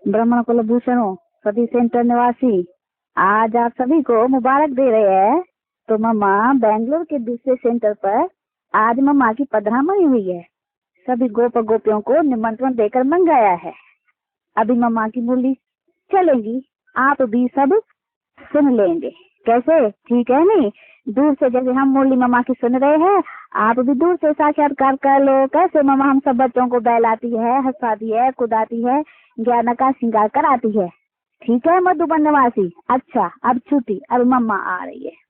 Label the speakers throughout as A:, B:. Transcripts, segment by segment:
A: ब्राह्मण कुलभूषणों, सभी सेंटर निवासी, आज आप सभी को मुबारक दे रहे हैं। तो मम्मा बेंगलोर के दूसरे सेंटर पर आज मम्मा की पधरामणी हुई है। सभी गोप गोपियों को निमंत्रण देकर मंगाया है। अभी मम्मा की मुरली चलेगी, आप भी सब सुन लेंगे। कैसे, ठीक है? नहीं, दूर से जैसे हम मुरली मम्मा की सुन रहे हैं, आप भी दूर से साक्षात्कार कर लो। कैसे मम्मा हम सब बच्चों को बहलाती है, हंसाती है, कुदाती है, ज्ञान का श्रृंगार कराती है। ठीक है मधुबन निवासी? अच्छा, अब छुट्टी, अब मम्मा आ रही है।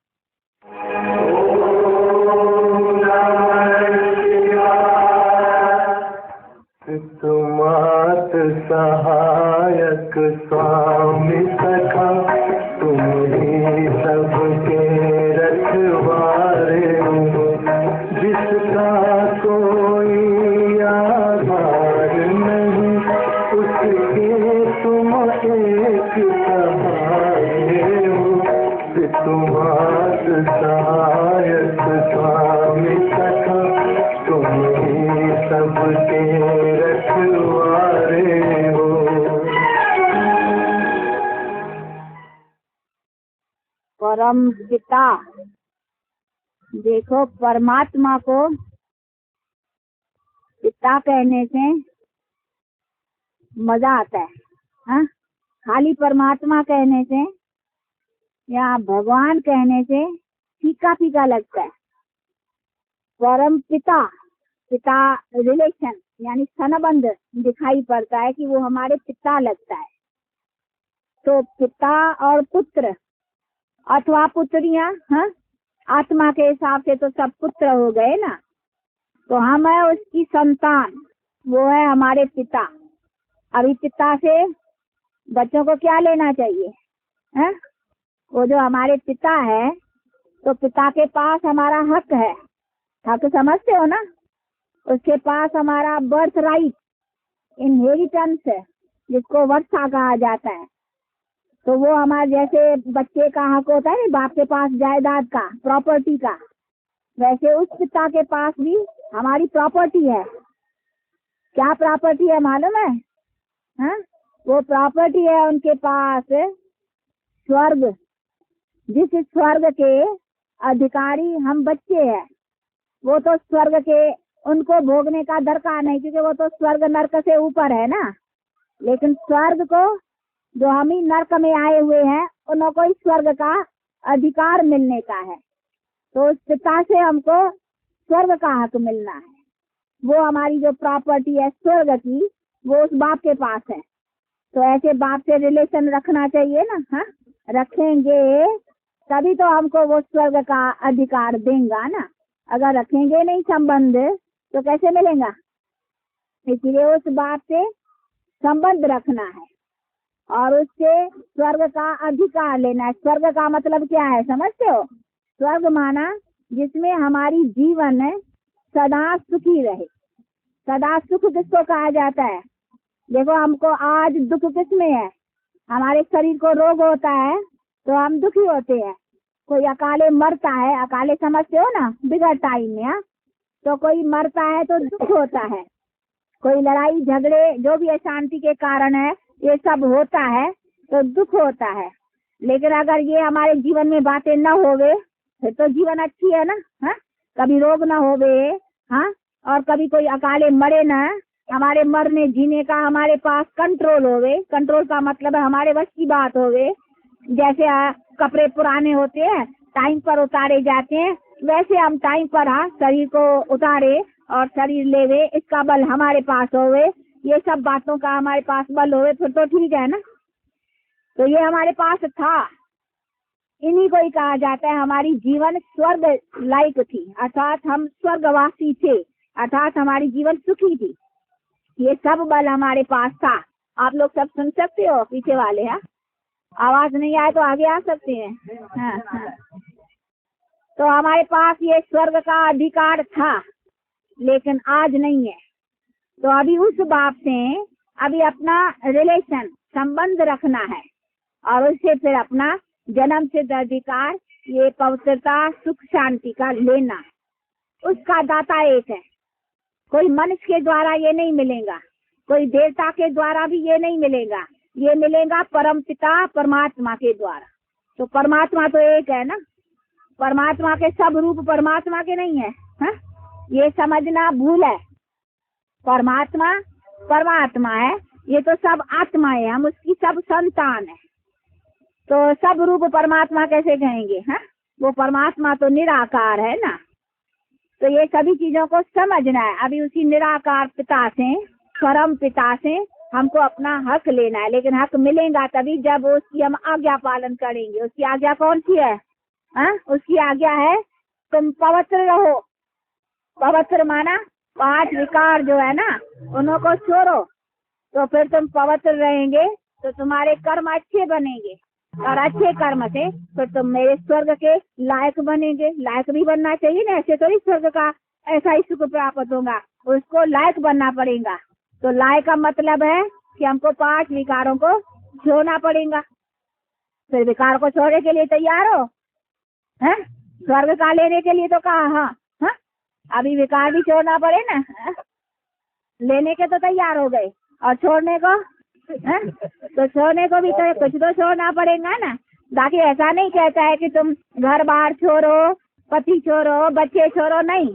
B: तुमात सहायक स्वामी सखा, तुम ही सबके रखवारे हो, जिसका कोई आधार नहीं, उसके तुम एक सहारे हो। तुमात सहायक स्वामी सखा, तुम ही सबके रखवारे हो।
A: परम पिता, देखो परमात्मा को पिता कहने से मजा आता है, हाँ? खाली परमात्मा कहने से या भगवान कहने से फीका फीका लगता है। परम पिता, पिता रिलेशन यानी सनबंध दिखाई पड़ता है कि वो हमारे पिता लगता है। तो पिता और पुत्र अथवा पुत्रियां, हाँ, आत्मा के हिसाब से तो सब पुत्र हो गए ना। तो हम है उसकी संतान, वो है हमारे पिता। अभी पिता से बच्चों को क्या लेना चाहिए, है? वो जो हमारे पिता है, तो पिता के पास हमारा हक है। हक समझते हो ना? उसके पास हमारा बर्थ राइट, इनहेरिटेंस है, जिसको वर्षा कहा जाता है। तो वो हमारे जैसे बच्चे का हक होता है बाप के पास जायदाद का, प्रॉपर्टी का, वैसे उस पिता के पास भी हमारी प्रॉपर्टी है। क्या प्रॉपर्टी है मालूम है? हाँ? वो प्रॉपर्टी है उनके पास स्वर्ग, जिस स्वर्ग के अधिकारी हम बच्चे हैं। वो तो स्वर्ग के उनको भोगने का दरकार नहीं, क्योंकि वो तो स्वर्ग नरक से ऊपर है ना। लेकिन स्वर्ग को जो हम ही नरक में आए हुए हैं, उनको इस स्वर्ग का अधिकार मिलने का है। तो उस पिता से हमको स्वर्ग का हक मिलना है। वो हमारी जो प्रॉपर्टी है स्वर्ग की, वो उस बाप के पास है। तो ऐसे बाप से रिलेशन रखना चाहिए ना, हाँ? रखेंगे तभी तो हमको वो स्वर्ग का अधिकार देगा ना। अगर रखेंगे नहीं संबंध तो कैसे मिलेगा? इसलिए उस बात से संबंध रखना है और उससे स्वर्ग का अधिकार लेना है। स्वर्ग का मतलब क्या है समझते हो? स्वर्ग माना जिसमें हमारी जीवन सदा सुखी रहे। सदा सुख किसको कहा जाता है? देखो हमको आज दुख किस में है? हमारे शरीर को रोग होता है तो हम दुखी होते हैं। कोई अकाले मरता है, अकाले समझते हो ना, बिगड़ टाइम में, हाँ? तो कोई मरता है तो दुख होता है। कोई लड़ाई झगड़े जो भी अशांति के कारण है, ये सब होता है तो दुख होता है। लेकिन अगर ये हमारे जीवन में बातें न होवे फिर तो जीवन अच्छी है ना, हाँ? कभी रोग न होवे, हाँ, और कभी कोई अकाले मरे न, हमारे मरने जीने का हमारे पास कंट्रोल होवे। कंट्रोल का मतलब है हमारे बस की बात होवे। जैसे कपड़े पुराने होते हैं, टाइम पर उतारे जाते हैं, वैसे हम टाइम पर शरीर को उतारे और शरीर लेवे, इसका बल हमारे पास होवे। ये सब बातों का हमारे पास बल होवे फिर तो ठीक है ना। तो ये हमारे पास था, इन्हीं को ही कहा जाता है हमारी जीवन स्वर्ग लायक थी, अर्थात हम स्वर्गवासी थे, अर्थात हमारी जीवन सुखी थी। ये सब बल हमारे पास था। आप लोग सब सुन सकते हो? पीछे वाले, हाँ? आवाज नहीं आए तो आगे आ सकते हैं, हाँ, हाँ। तो हमारे पास ये स्वर्ग का अधिकार था, लेकिन आज नहीं है। तो अभी उस बाप से अभी अपना रिलेशन संबंध रखना है और उससे फिर अपना जन्म सिद्ध अधिकार, ये पवित्रता सुख शांति का लेना है। उसका दाता एक है, कोई मनुष्य के द्वारा ये नहीं मिलेगा, कोई देवता के द्वारा भी ये नहीं मिलेगा, ये मिलेगा परम पिता परमात्मा के द्वारा। तो परमात्मा तो एक है ना, परमात्मा के सब रूप परमात्मा के नहीं है, हा? ये समझना भूल है। परमात्मा परमात्मा है, ये तो सब आत्माएं, हम उसकी सब संतान है। तो सब रूप परमात्मा कैसे कहेंगे? हाँ, वो परमात्मा तो निराकार है ना। तो ये सभी चीजों को समझना है। अभी उसी निराकार पिता से, परम पिता से हमको अपना हक लेना है, लेकिन हक मिलेगा तभी जब उसकी हम आज्ञा पालन करेंगे। उसकी आज्ञा कौन सी है? हाँ, उसकी आज्ञा है तुम पवित्र रहो। पवित्र माना 5 विकार जो है ना, उन्हों को छोड़ो, तो फिर तुम पवित्र रहेंगे, तो तुम्हारे कर्म अच्छे बनेंगे, और अच्छे कर्म से फिर तुम मेरे स्वर्ग के लायक बनेंगे। लायक भी बनना चाहिए ना, ऐसे तो ही स्वर्ग का ऐसा ही सुख प्राप्त होगा, उसको लायक बनना पड़ेगा। तो लायक का मतलब है कि हमको 5 विकारों को छोड़ना पड़ेगा। फिर विकार को छोड़ने के लिए तैयार हो? हैं? स्वर्ग का लेने के लिए तो कहा, हाँ हाँ, अभी विकार भी छोड़ना पड़े ना। हाँ? लेने के तो तैयार हो गए, और छोड़ने को है? तो छोड़ने को भी तो कुछ तो छोड़ना पड़ेगा ना। बाकी ऐसा नहीं कहता है कि तुम घर बार छोड़ो, पति छोड़ो, बच्चे छोड़ो, नहीं,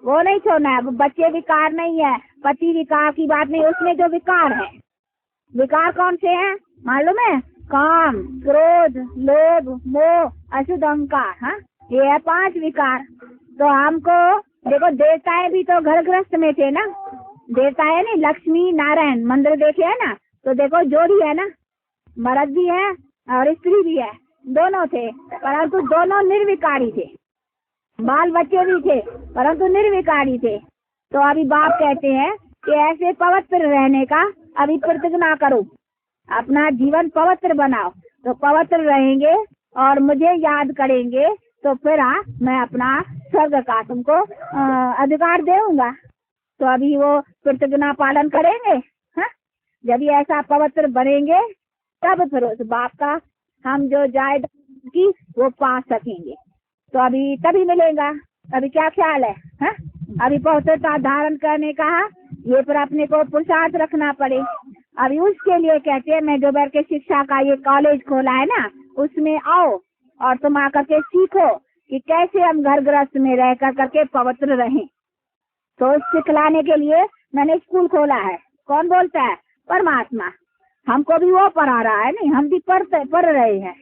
A: वो नहीं छोड़ना है। बच्चे विकार नहीं है, पति विकार की बात नहीं, उसमें जो विकार है, विकार कौन से हैं मालूम है? काम, क्रोध, लोभ, मोह, अशुद्ध अहंकार। हाँ, ये है 5 विकार। तो हमको देखो, देवताएं भी तो घर गृहस्थ में थे ना। देवताएं नहीं, लक्ष्मी नारायण मंदिर देखे है ना, तो देखो जोड़ी है ना, मर्द भी है और स्त्री भी है, दोनों थे, परंतु दोनों निर्विकारी थे। बाल बच्चे भी थे परंतु निर्विकारी थे। तो अभी बाप कहते हैं कि ऐसे पवित्र रहने का अभी प्रतिज्ञा करो, अपना जीवन पवित्र बनाओ। तो पवित्र रहेंगे और मुझे याद करेंगे, तो फिर मैं अपना स्वर्ग का तुमको अधिकार दूंगा। तो अभी वो प्रतिज्ञा पालन करेंगे। हाँ, जब ये ऐसा पवित्र बनेंगे तब फिर उस बाप का हम जो जायदाद की वो पा सकेंगे। तो अभी तभी मिलेगा। अभी क्या ख्याल है? हाँ, अभी पवित्रता धारण करने का ये पर अपने को पुरुषार्थ रखना पड़े। अभी उसके लिए कहते हैं, मैं दोपहर के शिक्षा का ये कॉलेज खोला है ना, उसमें आओ और तुम आकर के सीखो कि कैसे हम घर गृहस्थ में रह कर करके पवित्र रहें। तो सिखलाने के लिए मैंने स्कूल खोला है। कौन बोलता है? परमात्मा। हमको भी वो पढ़ा रहा है, नहीं हम भी पढ़ रहे हैं।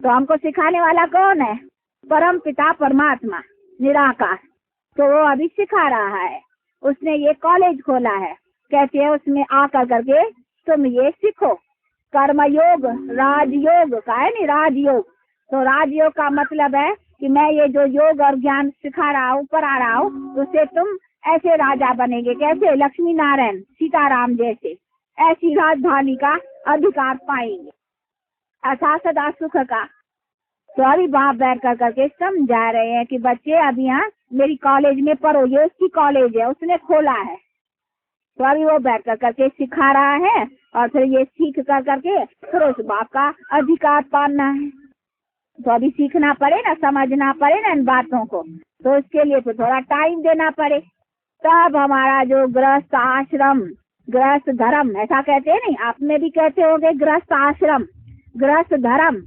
A: तो हमको सिखाने वाला कौन है? परम पिता परमात्मा निराकार। तो वो अभी सिखा रहा है, उसने ये कॉलेज खोला है। कहते हैं उसमें आकर करके तुम ये सीखो। कर्मयोग, राजयोग का है नहीं, राजयोग। तो राजयोग का मतलब है कि मैं ये जो योग और ज्ञान सिखा रहा हूँ, पढ़ा रहा हूँ, उससे तुम ऐसे राजा बनेंगे। कैसे? लक्ष्मी नारायण सीताराम जैसे, ऐसी राजधानी का अधिकार पाएंगे, अर्थात सदा सुख का। तो अभी बाप बैठ कर करके समझा रहे हैं कि बच्चे अभी यहाँ मेरी कॉलेज में पढ़ो, ये उसकी कॉलेज है, उसने खोला है। तो अभी वो बैठ कर करके सिखा रहा है, और फिर ये सीख कर करके फिर उस बाप का अधिकार पाना है। तो अभी सीखना पड़े ना, समझना पड़े ना इन बातों को। तो उसके लिए फिर थोड़ा टाइम देना पड़े, तब हमारा जो गृहस्थ आश्रम, गृहस्थ धर्म ऐसा कहते हैं नहीं, आप में भी कहते होंगे गृहस्थ आश्रम, गृहस्थ धर्म।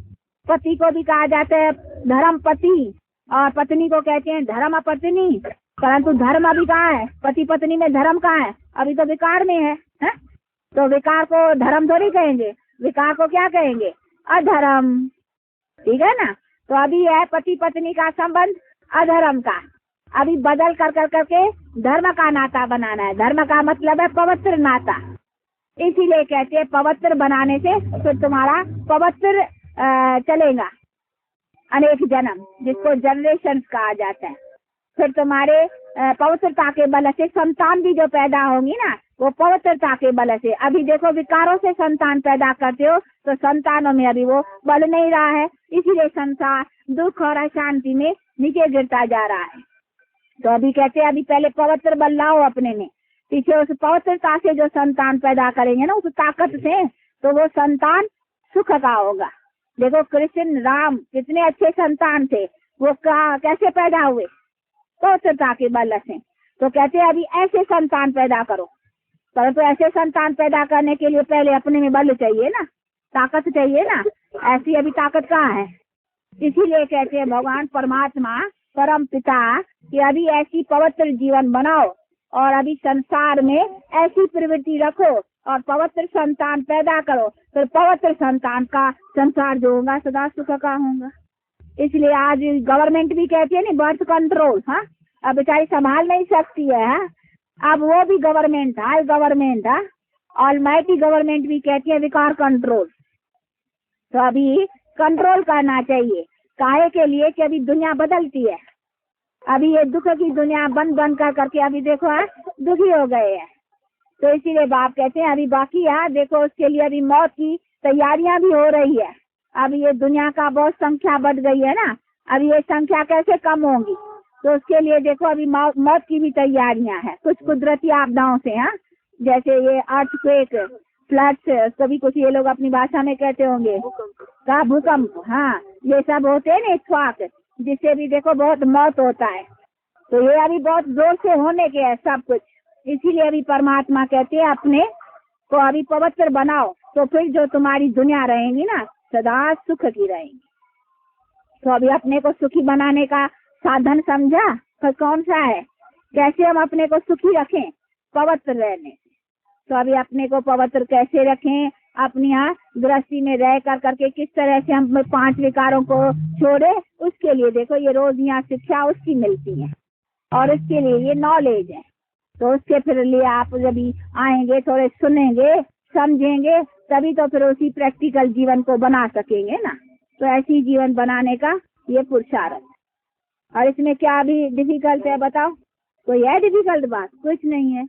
A: पति को भी कहा जाता है धर्म पति, और पत्नी को कहते हैं धर्म पत्नी। परंतु धर्म अभी कहाँ है? पति पत्नी में धर्म कहाँ है? अभी तो विकार में है। तो विकार को धर्म थोड़ी कहेंगे, विकार को क्या कहेंगे? अधर्म। ठीक है ना। तो अभी है पति पत्नी का संबंध अधर्म का, अभी बदल कर करके धर्म का नाता बनाना है। धर्म का मतलब है पवित्र नाता। इसीलिए कहते हैं पवित्र बनाने से फिर तुम्हारा पवित्र चलेगा अनेक जन्म, जिसको जनरेशन कहा जाता है। फिर तुम्हारे पवित्रता के बल से संतान भी जो पैदा होंगी ना, वो पवित्रता के बल से। अभी देखो विकारों से संतान पैदा करते हो, तो संतानों में अभी वो बल नहीं रहा है, इसीलिए संसार दुख और अशांति में नीचे गिरता जा रहा है। तो अभी कहते हैं अभी पहले पवित्र बल लाओ अपने में, पीछे उस पवित्रता से जो संतान पैदा करेंगे ना, उस ताकत से, तो वो संतान सुख का होगा। देखो कृष्ण राम कितने अच्छे संतान थे, वो कैसे पैदा हुए? पवित्रता के बल से। तो कहते हैं अभी ऐसे संतान पैदा करो, परंतु ऐसे संतान पैदा करने के लिए पहले अपने में बल चाहिए ना। ताकत चाहिए ना, ऐसी अभी ताकत कहाँ है। इसीलिए कहते हैं भगवान परमात्मा परम पिता कि अभी ऐसी पवित्र जीवन बनाओ और अभी संसार में ऐसी प्रवृत्ति रखो और पवित्र संतान पैदा करो, फिर पवित्र संतान का संसार जो होगा सदा सुख का होगा। इसलिए आज गवर्नमेंट भी कहती है ना बर्थ कंट्रोल, हाँ अब बेचारी संभाल नहीं सकती है, हाँ? अब वो भी गवर्नमेंट है, गवर्नमेंट है, ऑलमाइटी गवर्नमेंट भी कहती है विकार कंट्रोल। तो अभी कंट्रोल करना चाहिए, काहे के लिए कि अभी दुनिया बदलती है। अभी ये दुख की दुनिया बन बन कर करके अभी देखो है दुखी हो गए हैं। तो इसीलिए बाप कहते हैं अभी बाकी है, देखो उसके लिए अभी मौत की तैयारियां भी हो रही है। अब ये दुनिया का बहुत संख्या बढ़ गई है ना, अब ये संख्या कैसे कम होगी, तो उसके लिए देखो अभी मौत की भी तैयारियां हैं, कुछ कुदरती आपदाओं से, हाँ जैसे ये अर्थक्वेक, फ्लड्स, कभी कुछ ये लोग अपनी भाषा में कहते होंगे का भूकंप, हाँ ये सब होते हैं ना इत्तेफाक, जिससे भी देखो बहुत मौत होता है। तो ये अभी बहुत जोर से होने के है सब कुछ। इसीलिए अभी परमात्मा कहते हैं अपने को अभी पवित्र बनाओ, तो फिर जो तुम्हारी दुनिया रहेगी ना सदा सुख की रहेगी। तो अभी अपने को सुखी बनाने का साधन समझा, तो कौन सा है, कैसे हम अपने को सुखी रखें, पवित्र रहने से। तो अभी अपने को पवित्र कैसे रखें, अपनी यहाँ गृहस्थी में रह कर करके किस तरह से हम 5 विकारों को छोड़े, उसके लिए देखो ये रोज यहाँ शिक्षा उसकी मिलती है और उसके लिए ये नॉलेज है। तो उसके फिर लिए आप जब आएंगे, थोड़े सुनेंगे, समझेंगे, तभी तो फिर उसी प्रैक्टिकल जीवन को बना सकेंगे ना। तो ऐसी जीवन बनाने का ये पुरुषार्थ। और इसमें क्या अभी डिफिकल्ट है बताओ, कोई है डिफिकल्ट बात? कुछ नहीं है।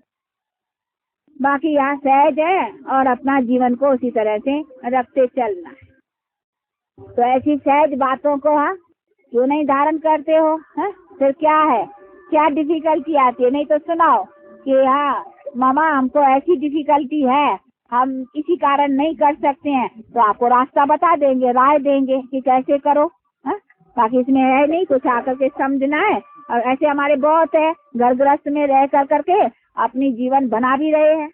A: बाकी यहाँ सहज है और अपना जीवन को उसी तरह से रखते चलना है। तो ऐसी सहज बातों को हाँ क्यों नहीं धारण करते हो, है? फिर क्या है, क्या डिफिकल्टी आती है? नहीं तो सुनाओ कि हाँ मामा हमको ऐसी डिफिकल्टी है, हम इसी कारण नहीं कर सकते हैं, तो आपको रास्ता बता देंगे, राय देंगे कि कैसे करो, है? बाकी इसमें है नहीं कुछ, आकर के समझना है। और ऐसे हमारे बहुत है घर गृहस्थ में रह कर करके अपनी जीवन बना भी रहे हैं,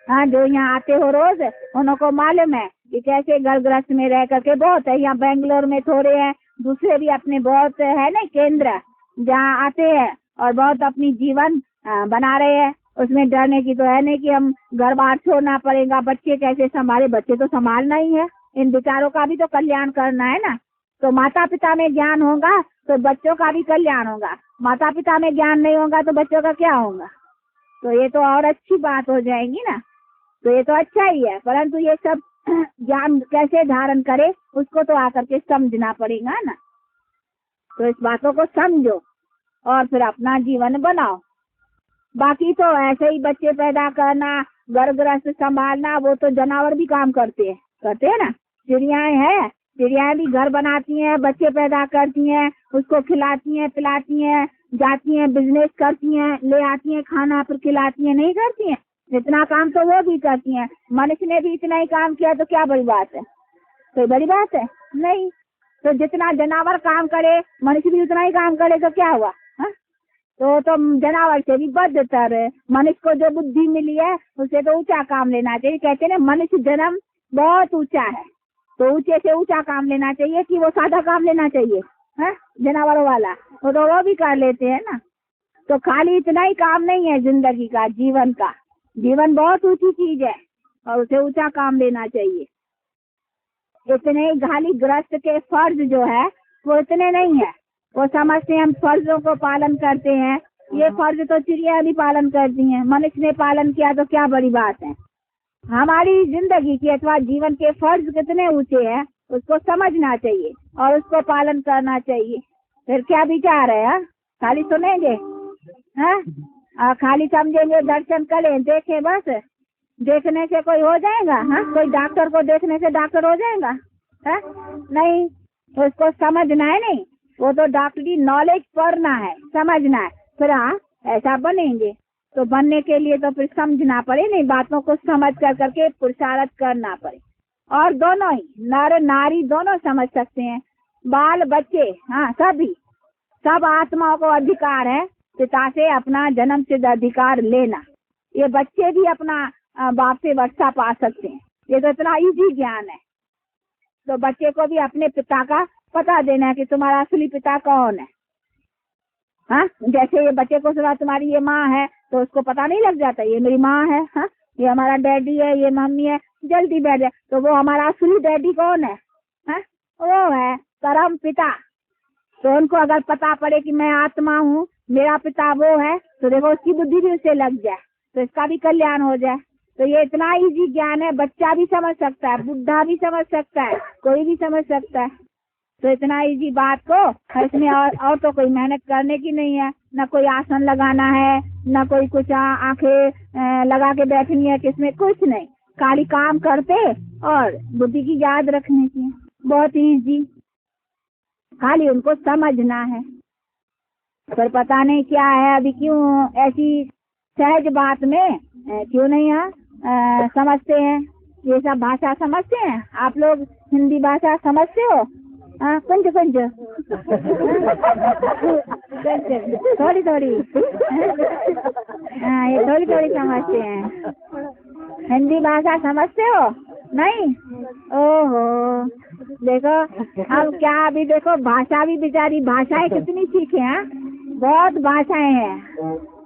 A: हाँ जो यहाँ आते हो रोज उनको मालूम है कि कैसे घर गृहस्थ में रह करके बहुत है। यहाँ बेंगलोर में थोड़े हैं, दूसरे भी अपने बहुत है ना केंद्र जहाँ आते हैं और बहुत अपनी जीवन बना रहे हैं। उसमें डरने की तो है नहीं कि हम घर बार छोड़ना पड़ेगा, बच्चे कैसे संभाले, बच्चे तो संभालना ही है, इन बेचारों का भी तो कल्याण करना है ना। तो माता पिता में ज्ञान होगा तो बच्चों का भी कल्याण होगा, माता पिता में ज्ञान नहीं होगा तो बच्चों का क्या होगा। तो ये तो और अच्छी बात हो जाएगी ना, तो ये तो अच्छा ही है, परंतु ये सब ज्ञान कैसे धारण करे उसको तो आकर के समझना पड़ेगा ना। तो इस बातों को समझो और फिर अपना जीवन बनाओ। बाकी तो ऐसे ही बच्चे पैदा करना, घर गृहस्थ संभालना, वो तो जानवर भी काम करते हैं ना। चिड़ियाएं हैं, चिड़ियाएं भी घर बनाती हैं, बच्चे पैदा करती हैं, उसको खिलाती हैं, पिलाती हैं, जाती हैं, बिजनेस करती हैं, ले आती हैं खाना, फिर खिलाती हैं, नहीं करती हैं? इतना काम तो वो भी करती हैं। मनुष्य ने भी इतना ही काम किया तो क्या बड़ी बात है, कोई बड़ी बात है नहीं। तो जितना जानवर काम करे मनुष्य भी उतना ही काम करे तो क्या हुआ, हा? तो जानवर से भी बदतर है। मनुष्य को जो बुद्धि मिली है उसे तो ऊंचा काम लेना चाहिए। कहते हैं ना मनुष्य जन्म बहुत ऊंचा है, तो ऊंचे से ऊंचा काम लेना चाहिए कि वो सादा काम लेना चाहिए, है जानवरों वाला, तो वो भी कर लेते हैं ना। तो खाली इतना ही काम नहीं है जिंदगी का, जीवन का, जीवन बहुत ऊंची चीज है और उसे ऊंचा काम लेना चाहिए। इतने ही खाली गृहस्थ के फर्ज जो है वो इतने नहीं है। वो समझते हैं हम फर्जों को पालन करते हैं, ये फर्ज तो चिड़िया भी पालन करती हैं, मनुष्य ने पालन किया तो क्या बड़ी बात है। हमारी जिंदगी के अथवा जीवन के फर्ज कितने ऊंचे हैं उसको समझना चाहिए और उसको पालन करना चाहिए। फिर क्या विचार है, हा? खाली सुनेंगे, हाँ खाली समझेंगे, दर्शन करें, देखें, बस देखने से कोई हो जाएगा, हाँ कोई डॉक्टर को देखने से डॉक्टर हो जाएगा, है नहीं। तो उसको समझना है, नहीं वो तो डॉक्टरी नॉलेज पढ़ना है, समझना है, फिर हाँ ऐसा बनेंगे। तो बनने के लिए तो फिर समझना पड़े, नहीं बातों को समझ कर करके पुरुषार्थ करना पड़े। और दोनों ही नर नारी दोनों समझ सकते हैं, बाल बच्चे, हाँ सभी, सब आत्माओं को अधिकार है पिता से अपना जन्म सिद्ध अधिकार लेना। ये बच्चे भी अपना बाप से वर्षा पा सकते हैं, ये तो इतना इजी ज्ञान है। तो बच्चे को भी अपने पिता का पता देना है कि तुम्हारा असली पिता कौन है। हाँ, जैसे ये बच्चे को सुना तुम्हारी ये माँ है, तो उसको पता नहीं लग जाता ये मेरी माँ है, हाँ ये हमारा डैडी है, ये मम्मी है, जल्दी बैठ जाए। तो वो हमारा असली डैडी कौन है? हाँ, वो है परम पिता। तो उनको अगर पता पड़े कि मैं आत्मा हूँ, मेरा पिता वो है, तो देखो उसकी बुद्धि भी उससे लग जाए, तो इसका भी कल्याण हो जाए। तो ये इतना इजी ज्ञान है, बच्चा भी समझ सकता है, बुढ़ा भी समझ सकता है, कोई भी समझ सकता है। तो इतना इजी बात को इसमें और तो कोई मेहनत करने की नहीं है, न कोई आसन लगाना है, न कोई कुछ आंखें लगा के बैठनी है, किसमें कुछ नहीं, खाली काम करते और बुद्धि की याद रखने की। बहुत इजी, खाली उनको समझना है। पर पता नहीं क्या है अभी, क्यों ऐसी सहज बात में क्यों नहीं समझते हैं, ये सब भाषा समझते हैं। आप लोग हिंदी भाषा समझते हो? कुंज कुंज थोड़ी थोड़ी, ये थोड़ी थोड़ी समझते हैं। हिंदी भाषा समझते हो? नहीं? ओहो, देखो अब क्या, अभी देखो भाषा भी बेचारी, भाषाएं कितनी सीखे हैं, बहुत भाषाएं हैं।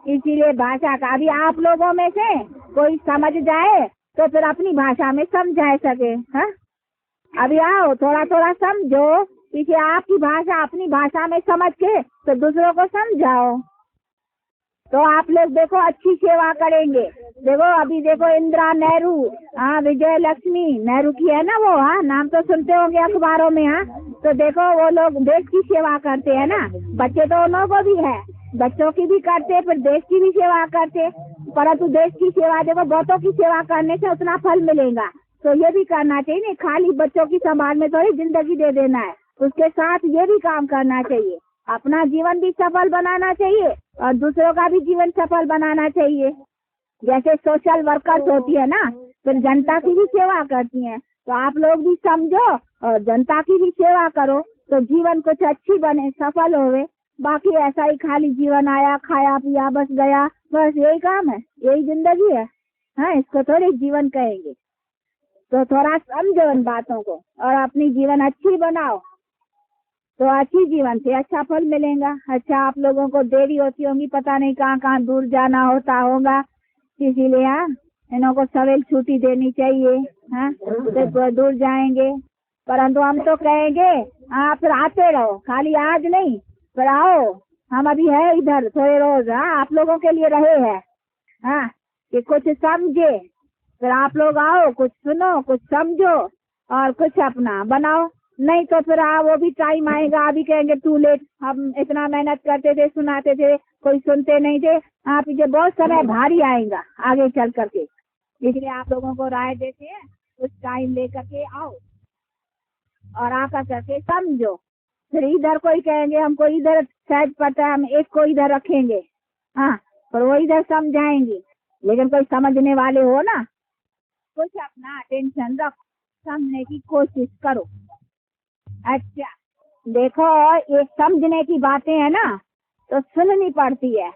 A: इसीलिए भाषा का अभी आप लोगों में से कोई समझ जाए तो फिर अपनी भाषा में समझा सके। हाँ, अभी आओ थोड़ा थोड़ा समझो, पीछे आपकी भाषा अपनी भाषा में समझ के तो दूसरों को समझाओ, तो आप लोग देखो अच्छी सेवा करेंगे। देखो अभी देखो इंदिरा नेहरू, विजय लक्ष्मी नेहरू की है ना वो, नाम तो सुनते होंगे अखबारों में। तो देखो वो लोग देश की सेवा करते हैं ना, बच्चे तो उन लोगों को भी है, बच्चों की भी करते, फिर देश की भी सेवा करते। परंतु देश की सेवा देखो, बहुतों की सेवा करने से उतना फल मिलेगा, तो ये भी करना चाहिए। नहीं खाली बच्चों की संभाल में थोड़ी जिंदगी दे देना है, उसके साथ ये भी काम करना चाहिए, अपना जीवन भी सफल बनाना चाहिए और दूसरों का भी जीवन सफल बनाना चाहिए। जैसे सोशल वर्कर्स होती है ना, फिर जनता की भी सेवा करती हैं, तो आप लोग भी समझो और जनता की भी सेवा करो, तो जीवन कुछ अच्छी बने, सफल होवे। बाकी ऐसा ही खाली जीवन आया, खाया पिया बस गया, बस यही काम है, यही जिंदगी है। हाँ, इसको थोड़ी जीवन कहेंगे। तो थोड़ा समझो इन बातों को और अपनी जीवन अच्छी बनाओ, तो अच्छी जीवन से अच्छा फल मिलेगा। अच्छा, आप लोगों को देरी होती होगी, पता नहीं कहाँ कहाँ दूर जाना होता होगा, इसीलिए इन्हों को सवेल छुट्टी देनी चाहिए। हाँ, तो दूर जाएंगे, परंतु हम तो कहेंगे आप फिर आते रहो, खाली आज नहीं, फिर आओ, हम अभी है इधर थोड़े रोज, आप लोगों के लिए रहे हैं। हाँ, कि कुछ समझे, फिर आप लोग आओ, कुछ सुनो, कुछ समझो और कुछ अपना बनाओ। नहीं तो फिर वो भी टाइम आएगा, अभी कहेंगे टू लेट, हम इतना मेहनत करते थे, सुनाते थे, कोई सुनते नहीं थे। आप ये बहुत समय भारी आएगा आगे चल करके, इसलिए आप लोगों को राय देते हैं, कुछ टाइम लेकर के आओ और आकर करके समझो। फिर इधर कोई कहेंगे हमको इधर सहज पड़ता है, हम एक को इधर रखेंगे, हाँ, पर वो इधर समझाएंगे, लेकिन कोई समझने वाले हो ना, कुछ अपना अटेंशन रखो, समझने की कोशिश करो। अच्छा, देखो ये समझने की बातें है ना, तो सुननी पड़ती है,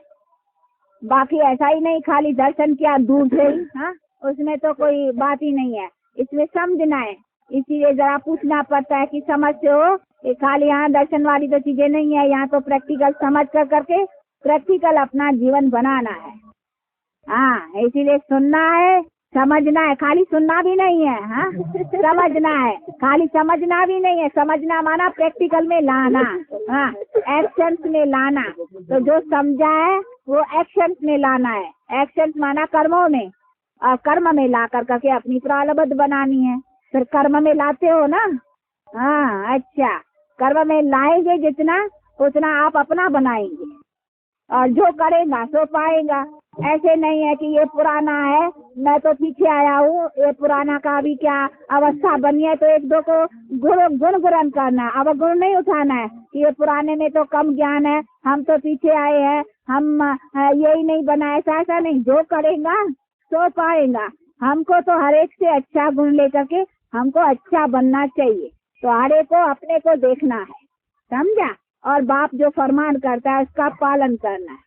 A: बाकी ऐसा ही नहीं खाली दर्शन किया दूर से ही, हाँ, उसमें तो कोई बात ही नहीं है, इसमें समझना है। इसीलिए जरा पूछना पड़ता है कि समझते हो, ये खाली यहाँ दर्शन वाली तो चीजें नहीं है, यहाँ तो प्रैक्टिकल समझ कर करके प्रैक्टिकल अपना जीवन बनाना है। हाँ, इसीलिए सुनना है, समझना है, खाली सुनना भी नहीं है। हाँ, समझना है, खाली समझना भी नहीं है, समझना माना प्रैक्टिकल में लाना, हाँ, एक्शंस में लाना। तो जो समझा है वो एक्शंस में लाना है, एक्शंस माना कर्मों में, और कर्म में ला कर करके अपनी प्रारब्ध बनानी है। फिर कर्म में लाते हो ना, हाँ, अच्छा, कर्म में लाएंगे जितना उतना आप अपना बनाएंगे, और जो करेगा सो पाएगा। ऐसे नहीं है कि ये पुराना है, मैं तो पीछे आया हूँ, ये पुराना का भी क्या अवस्था बनी है, तो एक दो को गुणगुणन करना, अब गुण नहीं उठाना है कि ये पुराने में तो कम ज्ञान है, हम तो पीछे आए हैं, हम यही नहीं बना, ऐसा नहीं, जो करेगा सो पाएगा। हमको तो हर एक से अच्छा गुण लेकर के हमको अच्छा बनना चाहिए, तो हर एक को अपने को देखना है, समझा, और बाप जो फरमान करता है उसका पालन करना है।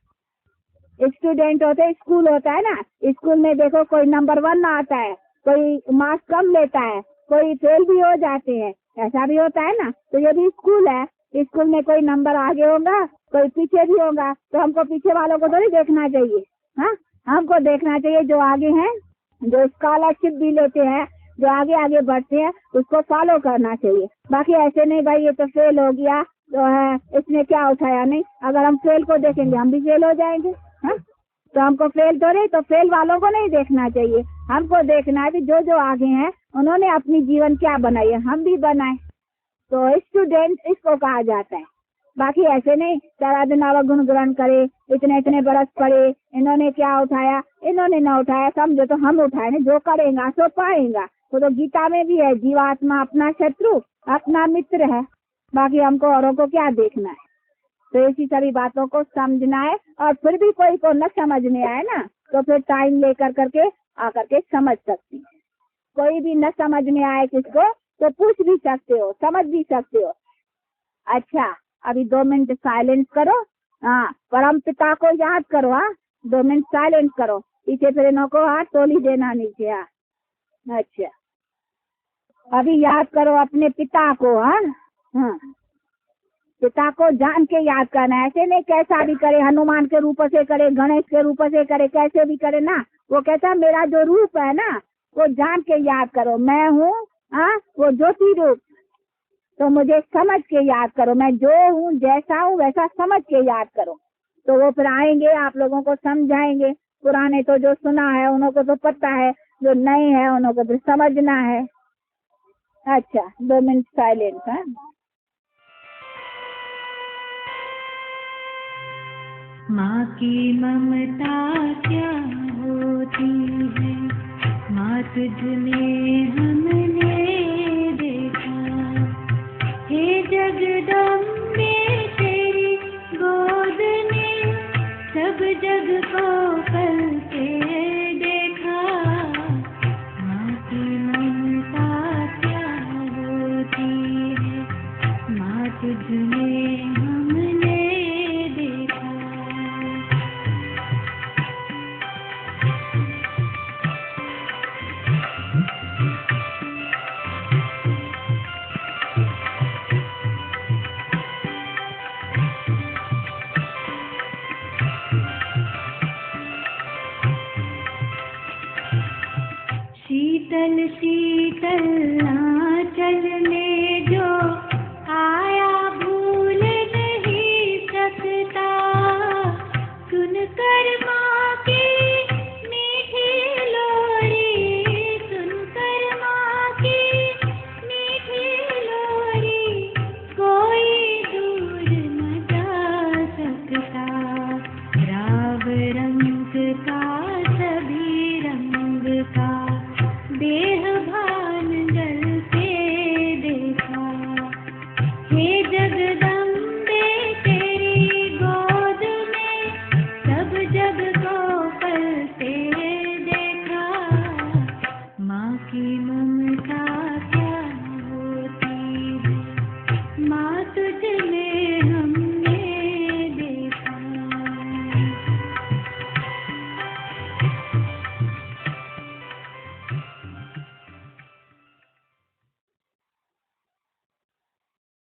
A: स्टूडेंट होते, स्कूल होता है ना, स्कूल में देखो कोई नंबर 1 आता है, कोई मार्क्स कम लेता है, कोई फेल भी हो जाते हैं, ऐसा भी होता है ना। तो ये भी स्कूल है, स्कूल में कोई नंबर आगे होगा, कोई पीछे भी होगा, तो हमको पीछे वालों को थोड़ी देखना चाहिए। हाँ, हमको देखना चाहिए जो आगे हैं, जो स्कॉलरशिप भी लेते हैं, जो आगे आगे बढ़ते हैं, उसको फॉलो करना चाहिए। बाकी ऐसे नहीं भाई ये तो फेल हो गया तो है, इसने क्या उठाया, नहीं। अगर हम फेल को देखेंगे हम भी फेल हो जाएंगे। हाँ, तो हमको फेल तो नहीं, तो फेल वालों को नहीं देखना चाहिए, हमको देखना है कि जो जो आगे हैं उन्होंने अपनी जीवन क्या बनाई है, हम भी बनाए। तो स्टूडेंट इसको कहा जाता है। बाकी ऐसे नहीं सारा दिन अब गुणगान करे, इतने इतने बरस पड़े, इन्होंने क्या उठाया, इन्होंने ना उठाया, समझो तो हम उठाए ना, जो करेगा सो पाएगा। तो गीता में भी है, जीवात्मा अपना शत्रु अपना मित्र है। बाकी हमको औरों को क्या देखना है। तो ऐसी सभी बातों को समझना है। और फिर भी कोई को न समझ में आए ना, तो फिर टाइम लेकर करके आकर के समझ सकती है। कोई भी न समझ में आए किसको तो पूछ भी सकते हो, समझ भी सकते हो। अच्छा, अभी 2 मिनट साइलेंस करो। हाँ, परम पिता को याद करो। हाँ, 2 मिनट साइलेंस करो, पीछे फिर इनको हाथ तोली देना नीचे। हाँ, अच्छा, अभी याद करो अपने पिता को। हाँ हाँ, पिता को जान के याद करना है, ऐसे नहीं कैसा भी करे, हनुमान के रूप से करे, गणेश के रूप से करे, कैसे भी करे ना। वो कहता मेरा जो रूप है ना वो जान के याद करो, मैं हूँ हाँ वो ज्योति रूप। तो मुझे समझ के याद करो, मैं जो हूँ जैसा हूँ वैसा समझ के याद करो। तो वो फिर आएंगे आप लोगों को समझाएंगे। पुराने तो जो सुना है उन्हों को तो पता है, जो नए है उन्हों को फिर समझना है। अच्छा, 2 मिनट साइलेंस। है
C: माँ की ममता क्या होती है, माँ तुझमें हमने देखा। हे जगदम्बे तेरी गोद ने सब जग को पलते देखा। माँ की ममता क्या होती है, माँ तुझमें हमने देखा। शीतल शीतल आंचल में जो